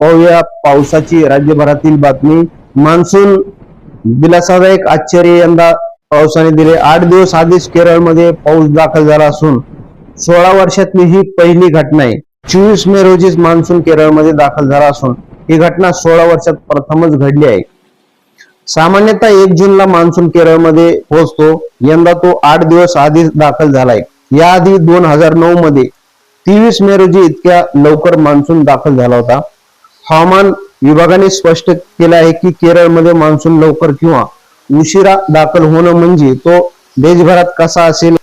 पाहूया पावसाची राज्यभरातील बातमी। मान्सून दिलासादायक आश्चर्य यंदा पावसाने दिले। 8 दिवस आधीच केरळमध्ये पाऊस दाखल झाला असून 16 वर्षातली ही पहिली घटना आहे। 24 मे रोजीच मान्सून केरळमध्ये दाखल झाला असून ही घटना 16 वर्षात प्रथमच घडली आहे। सामान्यतः 1 जूनला मान्सून केरळमध्ये पोहोचतो, यंदा तो 8 दिवस आधीच दाखल झालाय। याआधी 2009 मध्ये 23 मे रोजी इतक्या लवकर मान्सून दाखल झाला होता। हवामान विभागाने स्पष्ट केले आहे की केरळमध्ये मान्सून लवकर किंवा उशिरा दाखल होणं म्हणजे तो देशभरात कसा असेल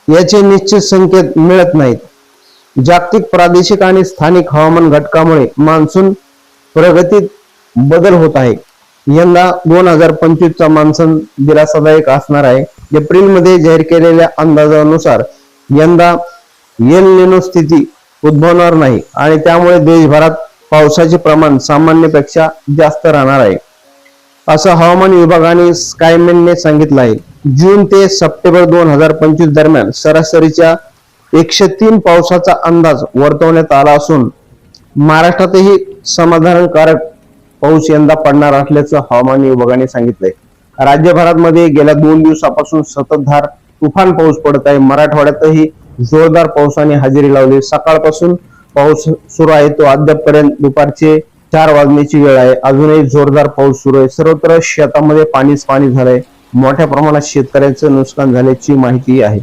याचे निश्चित संकेत मिळत नाहीत। जागतिक, प्रादेशिक आणि स्थानिक हवामान घटकामुळे मान्सून प्रगतीत बदल होत आहे। यंदा 2025 चा मान्सून दिलासादायक असणार आहे। एप्रिल मध्ये जाहीर केलेल्या अंदाजानुसार यंदा एल निनो स्थिती उद्भवणार नाही आणि त्यामुळे देशभरात पावसाचे प्रमाण सामान्यपेक्षा जास्त राहणार आहे, असं हवामान विभागाने स्कायमेनने सांगितलं आहे। जून ते सप्टेंबर 2025 दरम्यान सरासरीच्या 103 पावसाचा अंदाज वर्तवण्यात आला असून महाराष्ट्रातही समाधानकारक पाऊस यंदा पडणार असल्याचं हवामान विभागाने सांगितलंय। राज्यभरामध्ये गेल्या 2 दिवसापासून संततधार तुफान पाऊस पडत आहे। मराठवाड्यातही जोरदार पावसाने हजेरी लावली। सकाळपासून पाऊस सुरू आहे तो अद्यापपर्यंत दुपारचे 4 वाजण्याची वेळ आहे। अजूनही जोरदार पाऊस सुरू आहे। सर्वत्र शेतामध्ये पाणीच पाणी झालंय। मोठ्या प्रमाणात शेतकऱ्यांचं नुकसान झाल्याची माहिती आहे।